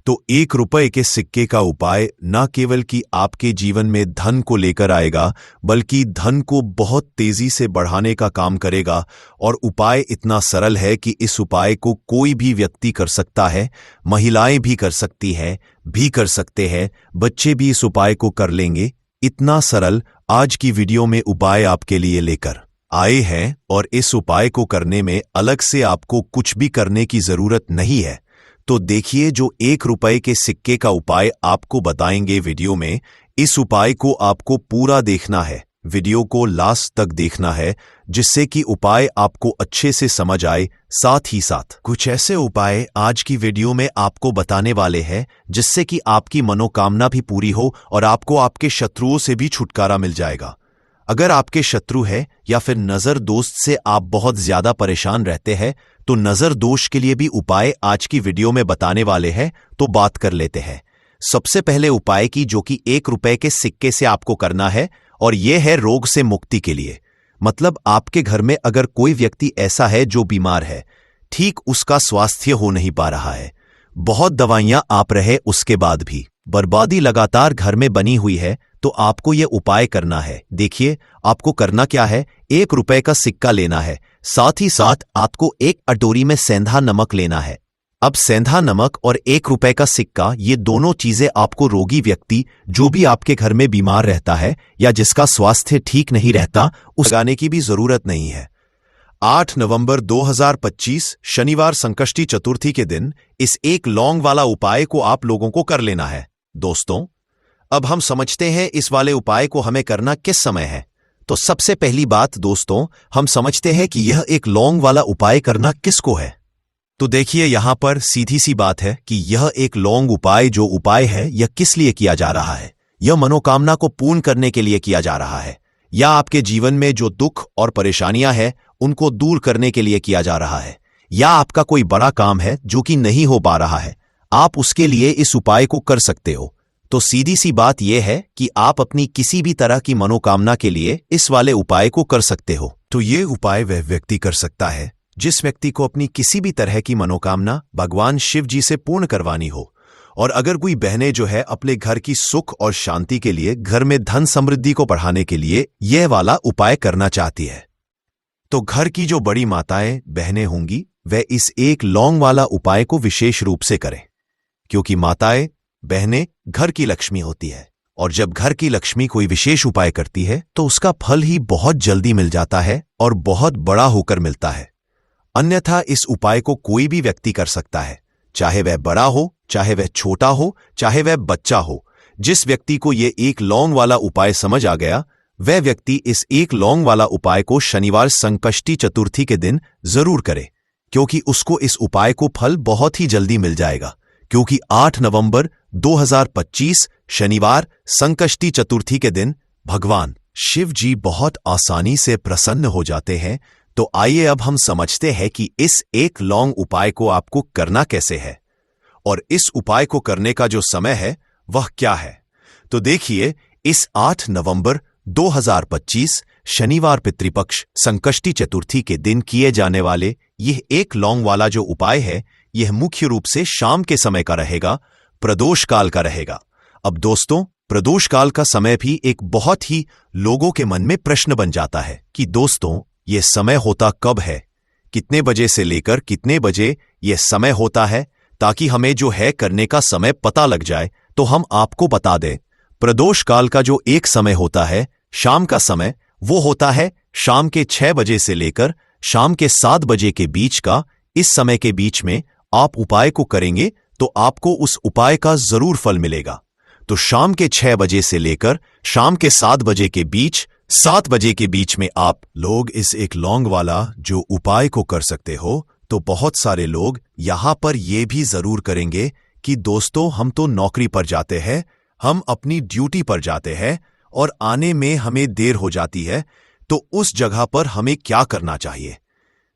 [SPEAKER 1] तो 1 रुपए के सिक्के का उपाय न केवल कि आपके जीवन में धन को लेकर आएगा, बल्कि धन को बहुत तेजी से बढ़ाने का काम करेगा। और उपाय इतना सरल है कि इस उपाय को कोई भी व्यक्ति कर सकता है, महिलाएं भी कर सकती हैं, भी कर सकते हैं, बच्चे भी इस उपाय को कर लेंगे। इतना सरल आज की वीडियो में उपाय आपके लिए लेकर आए हैं और इस उपाय को करने में अलग से आपको कुछ भी करने की जरूरत नहीं है। तो देखिए, जो 1 रुपए के सिक्के का उपाय आपको बताएंगे वीडियो में, इस उपाय को आपको पूरा देखना है, वीडियो को लास्ट तक देखना है, जिससे कि उपाय आपको अच्छे से समझ आए। साथ ही साथ कुछ ऐसे उपाय आज की वीडियो में आपको बताने वाले हैं जिससे कि आपकी मनोकामना भी पूरी हो और आपको आपके शत्रुओं से भी छुटकारा मिल जाएगा। अगर आपके शत्रु है या फिर नजर दोस्त से आप बहुत ज्यादा परेशान रहते हैं, तो नजर दोष के लिए भी उपाय आज की वीडियो में बताने वाले हैं। तो बात कर लेते हैं सबसे पहले उपाय की, जो कि 1 रुपए के सिक्के से आपको करना है, और यह है रोग से मुक्ति के लिए। मतलब आपके घर में अगर कोई व्यक्ति ऐसा है जो बीमार है, ठीक उसका स्वास्थ्य हो नहीं पा रहा है, बहुत दवाइयां आप रहे उसके बाद भी बर्बादी लगातार घर में बनी हुई है, तो आपको यह उपाय करना है। देखिए, आपको करना क्या है, 1 रुपए का सिक्का लेना है, साथ ही साथ आपको 1 कटोरी में सेंधा नमक लेना है। अब सेंधा नमक और 1 रुपए का सिक्का, ये दोनों चीजें आपको रोगी व्यक्ति जो भी आपके घर में बीमार रहता है या जिसका स्वास्थ्य ठीक नहीं रहता, उस लगाने की भी जरूरत नहीं है। 8 नवंबर 2025 शनिवार संकष्टी चतुर्थी के दिन इस 1 लौंग वाला उपाय को आप लोगों को कर लेना है। दोस्तों, अब हम समझते हैं इस वाले उपाय को हमें करना किस समय है। तो सबसे पहली बात दोस्तों, हम समझते हैं कि यह 1 लौंग वाला उपाय करना किसको है। तो देखिए, यहां पर सीधी सी बात है कि यह 1 लौंग उपाय जो उपाय है, यह किस लिए किया जा रहा है। यह मनोकामना को पूर्ण करने के लिए किया जा रहा है, या आपके जीवन में जो दुख और परेशानियां हैं उनको दूर करने के लिए किया जा रहा है, या आपका कोई बड़ा काम है जो कि नहीं हो पा रहा है, आप उसके लिए इस उपाय को कर सकते हो। तो सीधी सी बात यह है कि आप अपनी किसी भी तरह की मनोकामना के लिए इस वाले उपाय को कर सकते हो। तो ये उपाय वह व्यक्ति कर सकता है जिस व्यक्ति को अपनी किसी भी तरह की मनोकामना भगवान शिव जी से पूर्ण करवानी हो। और अगर कोई बहनें जो है अपने घर की सुख और शांति के लिए, घर में धन समृद्धि को बढ़ाने के लिए यह वाला उपाय करना चाहती है, तो घर की जो बड़ी माताएं बहनें होंगी, वह इस 1 लौंग वाला उपाय को विशेष रूप से करें, क्योंकि माताएं बहनें घर की लक्ष्मी होती है, और जब घर की लक्ष्मी कोई विशेष उपाय करती है तो उसका फल ही बहुत जल्दी मिल जाता है और बहुत बड़ा होकर मिलता है। अन्यथा इस उपाय को कोई भी व्यक्ति कर सकता है, चाहे वह बड़ा हो, चाहे वह छोटा हो, चाहे वह बच्चा हो। जिस व्यक्ति को यह 1 लौंग वाला उपाय समझ आ गया, वह व्यक्ति इस 1 लौंग वाला उपाय को शनिवार संकष्टी चतुर्थी के दिन जरूर करे, क्योंकि उसको इस उपाय को फल बहुत ही जल्दी मिल जाएगा। क्योंकि 8 नवंबर 2025 शनिवार संकष्टी चतुर्थी के दिन भगवान शिव जी बहुत आसानी से प्रसन्न हो जाते हैं। तो आइए अब हम समझते हैं कि इस 1 लौंग उपाय को आपको करना कैसे है, और इस उपाय को करने का जो समय है वह क्या है। तो देखिए, इस 8 नवंबर 2025 शनिवार पितृपक्ष संकष्टी चतुर्थी के दिन किए जाने वाले यह 1 लौंग वाला जो उपाय है, यह मुख्य रूप से शाम के समय का रहेगा, प्रदोष काल का रहेगा। अब दोस्तों, प्रदोष काल का समय भी एक बहुत ही लोगों के मन में प्रश्न बन जाता है कि दोस्तों, यह समय होता कब है, कितने बजे से लेकर कितने बजे यह समय होता है, ताकि हमें जो है करने का समय पता लग जाए। तो हम आपको बता दें, प्रदोष काल का जो एक समय होता है, शाम का समय, वो होता है शाम के 6 बजे से लेकर शाम के 7 बजे के बीच का। इस समय के बीच में आप उपाय को करेंगे तो आपको उस उपाय का जरूर फल मिलेगा। तो शाम के 6 बजे से लेकर शाम के 7 बजे के बीच, 7 बजे के बीच में आप लोग इस 1 लौंग वाला जो उपाय को कर सकते हो। तो बहुत सारे लोग यहां पर यह भी जरूर करेंगे कि दोस्तों, हम तो नौकरी पर जाते हैं, हम अपनी ड्यूटी पर जाते हैं और आने में हमें देर हो जाती है, तो उस जगह पर हमें क्या करना चाहिए।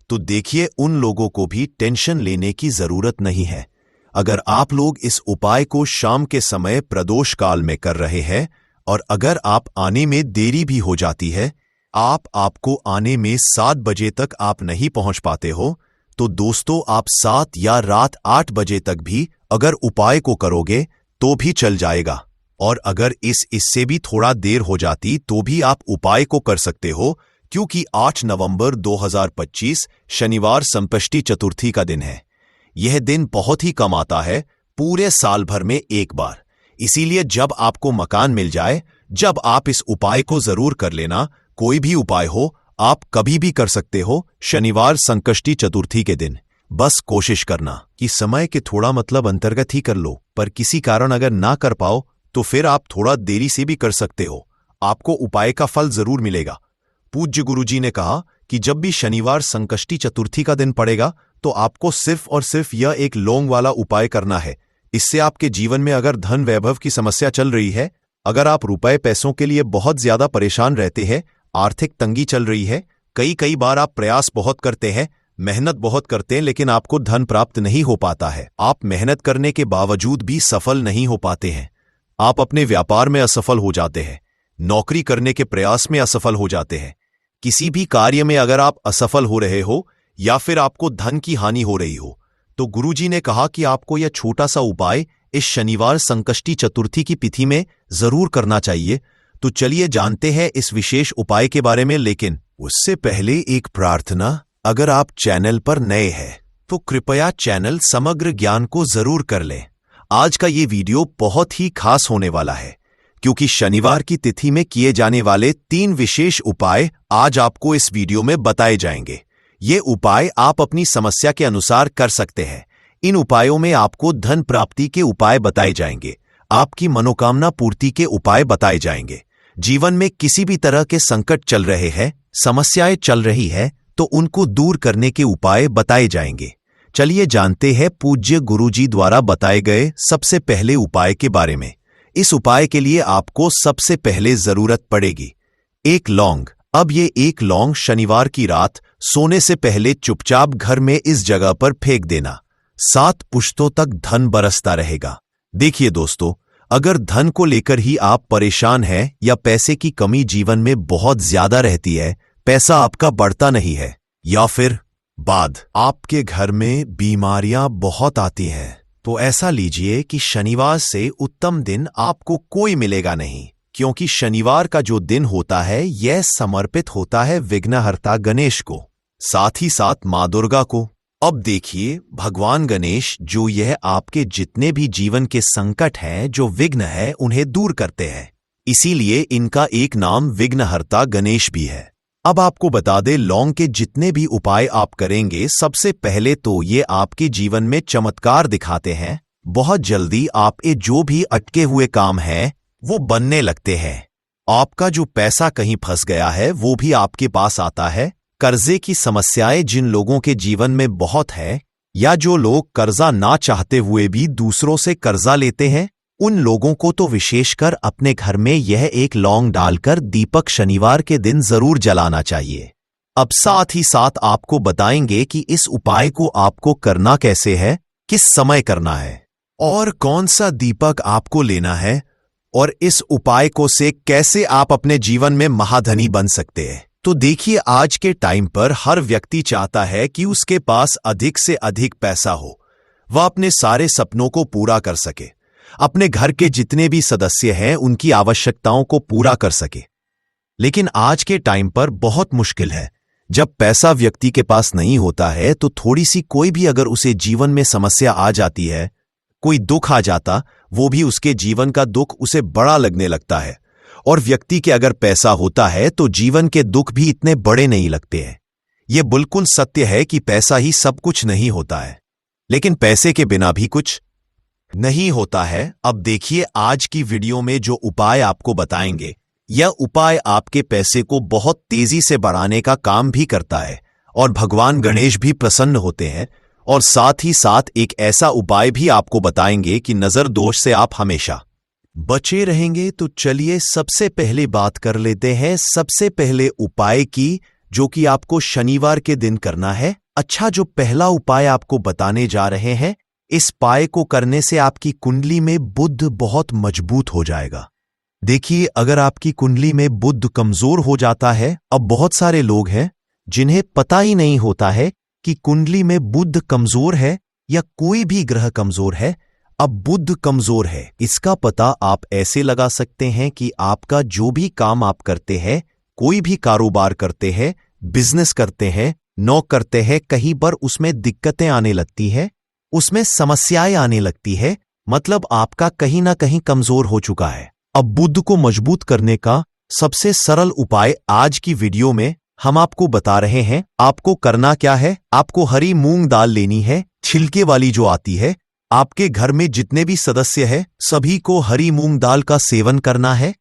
[SPEAKER 1] तो देखिए, उन लोगों को भी टेंशन लेने की जरूरत नहीं है। अगर आप लोग इस उपाय को शाम के समय प्रदोष काल में कर रहे हैं, और अगर आप आने में देरी भी हो जाती है, आपको आने में 7 बजे तक आप नहीं पहुंच पाते हो, तो दोस्तों आप 7 या रात 8 बजे तक भी अगर उपाय को करोगे तो भी चल जाएगा। और अगर इससे भी थोड़ा देर हो जाती तो भी आप उपाय को कर सकते हो, क्योंकि 8 नवंबर 2025 शनिवार संकष्टी चतुर्थी का दिन है। यह दिन बहुत ही कम आता है, पूरे साल भर में एक बार। इसीलिए जब आपको मकान मिल जाए, जब आप इस उपाय को जरूर कर लेना। कोई भी उपाय हो, आप कभी भी कर सकते हो, शनिवार संकष्टी चतुर्थी के दिन। बस कोशिश करना कि समय के थोड़ा मतलब अंतर्गत ही कर लो, पर किसी कारण अगर ना कर पाओ तो फिर आप थोड़ा देरी से भी कर सकते हो। आपको उपाय का फल जरूर मिलेगा। पूज्य गुरुजी ने कहा कि जब भी शनिवार संकष्टी चतुर्थी का दिन पड़ेगा तो आपको सिर्फ और सिर्फ यह एक लौंग वाला उपाय करना है। इससे आपके जीवन में अगर धन वैभव की समस्या चल रही है, अगर आप रुपए पैसों के लिए बहुत ज्यादा परेशान रहते हैं, आर्थिक तंगी चल रही है, कई बार आप प्रयास बहुत करते हैं, मेहनत बहुत करते हैं, लेकिन आपको धन प्राप्त नहीं हो पाता है। आप मेहनत करने के बावजूद भी सफल नहीं हो पाते हैं। आप अपने व्यापार में असफल हो जाते हैं, नौकरी करने के प्रयास में असफल हो जाते हैं। किसी भी कार्य में अगर आप असफल हो रहे हो या फिर आपको धन की हानि हो रही हो, तो गुरुजी ने कहा कि आपको यह छोटा सा उपाय इस शनिवार संकष्टी चतुर्थी की तिथि में जरूर करना चाहिए। तो चलिए जानते हैं इस विशेष उपाय के बारे में, लेकिन उससे पहले एक प्रार्थना। अगर आप चैनल पर नए हैं तो कृपया चैनल समग्र ज्ञान को जरूर कर लें। आज का ये वीडियो बहुत ही खास होने वाला है, क्योंकि शनिवार की तिथि में किए जाने वाले 3 विशेष उपाय आज आपको इस वीडियो में बताए जाएंगे। ये उपाय आप अपनी समस्या के अनुसार कर सकते हैं। इन उपायों में आपको धन प्राप्ति के उपाय बताए जाएंगे, आपकी मनोकामना पूर्ति के उपाय बताए जाएंगे। जीवन में किसी भी तरह के संकट चल रहे हैं, समस्याएं चल रही है, तो उनको दूर करने के उपाय बताए जाएंगे। चलिए जानते हैं पूज्य गुरुजी द्वारा बताए गए सबसे पहले उपाय के बारे में। इस उपाय के लिए आपको सबसे पहले जरूरत पड़ेगी एक लौंग। अब ये एक लौंग शनिवार की रात सोने से पहले चुपचाप घर में इस जगह पर फेंक देना। 7 पुश्तों तक धन बरसता रहेगा। देखिए दोस्तों, अगर धन को लेकर ही आप परेशान हैं या पैसे की कमी जीवन में बहुत ज्यादा रहती है, पैसा आपका बढ़ता नहीं है, या फिर बाद आपके घर में बीमारियां बहुत आती हैं, तो ऐसा लीजिए कि शनिवार से उत्तम दिन आपको कोई मिलेगा नहीं, क्योंकि शनिवार का जो दिन होता है यह समर्पित होता है विघ्नहर्ता गणेश को, साथ ही साथ मां दुर्गा को। अब देखिए, भगवान गणेश जो यह आपके जितने भी जीवन के संकट हैं, जो विघ्न है, उन्हें दूर करते हैं। इसीलिए इनका एक नाम विघ्नहर्ता गणेश भी है। अब आपको बता दे, लौंग के जितने भी उपाय आप करेंगे, सबसे पहले तो ये आपके जीवन में चमत्कार दिखाते हैं। बहुत जल्दी आपके जो भी अटके हुए काम हैं वो बनने लगते हैं। आपका जो पैसा कहीं फंस गया है वो भी आपके पास आता है। कर्जे की समस्याएं जिन लोगों के जीवन में बहुत है, या जो लोग कर्जा ना चाहते हुए भी दूसरों से कर्जा लेते हैं, उन लोगों को तो विशेषकर अपने घर में यह एक लौंग डालकर दीपक शनिवार के दिन जरूर जलाना चाहिए। अब साथ ही साथ आपको बताएंगे कि इस उपाय को आपको करना कैसे है, किस समय करना है, और कौन सा दीपक आपको लेना है, और इस उपाय को से कैसे आप अपने जीवन में महाधनी बन सकते हैं। तो देखिए, आज के टाइम पर हर व्यक्ति चाहता है कि उसके पास अधिक से अधिक पैसा हो, वह अपने सारे सपनों को पूरा कर सके, अपने घर के जितने भी सदस्य हैं उनकी आवश्यकताओं को पूरा कर सके। लेकिन आज के टाइम पर बहुत मुश्किल है। जब पैसा व्यक्ति के पास नहीं होता है तो थोड़ी सी कोई भी अगर उसे जीवन में समस्या आ जाती है, कोई दुख आ जाता, वो भी उसके जीवन का दुख उसे बड़ा लगने लगता है। और व्यक्ति के अगर पैसा होता है तो जीवन के दुख भी इतने बड़े नहीं लगते हैं। यह बिल्कुल सत्य है कि पैसा ही सब कुछ नहीं होता है, लेकिन पैसे के बिना भी कुछ नहीं होता है। अब देखिए, आज की वीडियो में जो उपाय आपको बताएंगे, यह उपाय आपके पैसे को बहुत तेजी से बढ़ाने का काम भी करता है, और भगवान गणेश भी प्रसन्न होते हैं। और साथ ही साथ एक ऐसा उपाय भी आपको बताएंगे कि नजर दोष से आप हमेशा बचे रहेंगे। तो चलिए सबसे पहले बात कर लेते हैं सबसे पहले उपाय की, जो कि आपको शनिवार के दिन करना है। अच्छा, जो पहला उपाय आपको बताने जा रहे हैं, इस उपाय को करने से आपकी कुंडली में बुध बहुत मजबूत हो जाएगा। देखिए, अगर आपकी कुंडली में बुध कमजोर हो जाता है, अब बहुत सारे लोग हैं जिन्हें पता ही नहीं होता है कि कुंडली में बुध कमजोर है या कोई भी ग्रह कमजोर है। अब बुध कमजोर है, इसका पता आप ऐसे लगा सकते हैं कि आपका जो भी काम आप करते हैं, कोई भी कारोबार करते हैं, बिजनेस करते हैं, नौकरी करते हैं, कहीं पर उसमें दिक्कतें आने लगती है, उसमें समस्याएं आने लगती है, मतलब आपका कहीं ना कहीं कमजोर हो चुका है। अब बुद्ध को मजबूत करने का सबसे सरल उपाय आज की वीडियो में हम आपको बता रहे हैं। आपको करना क्या है, आपको हरी मूंग दाल लेनी है, छिलके वाली जो आती है। आपके घर में जितने भी सदस्य हैं सभी को हरी मूंग दाल का सेवन करना है।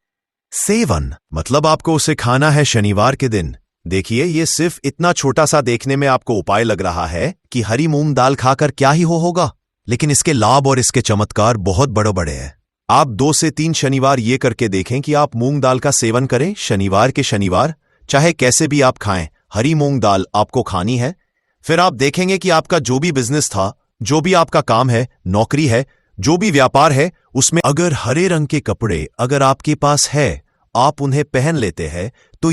[SPEAKER 1] सेवन मतलब आपको उसे खाना है शनिवार के दिन। देखिए, ये सिर्फ इतना छोटा सा देखने में आपको उपाय लग रहा है कि हरी मूंग दाल खाकर क्या ही होगा, लेकिन इसके लाभ और इसके चमत्कार बहुत बड़े बड़े हैं। आप 2 से 3 शनिवार ये करके देखें कि आप मूंग दाल का सेवन करें शनिवार के शनिवार, चाहे कैसे भी आप खाएं, हरी मूंग दाल आपको खानी है। फिर आप देखेंगे कि आपका जो भी बिजनेस था, जो भी आपका काम है, नौकरी है, जो भी व्यापार है, उसमें अगर हरे रंग के कपड़े अगर आपके पास है, आप उन्हें पहन लेते हैं तो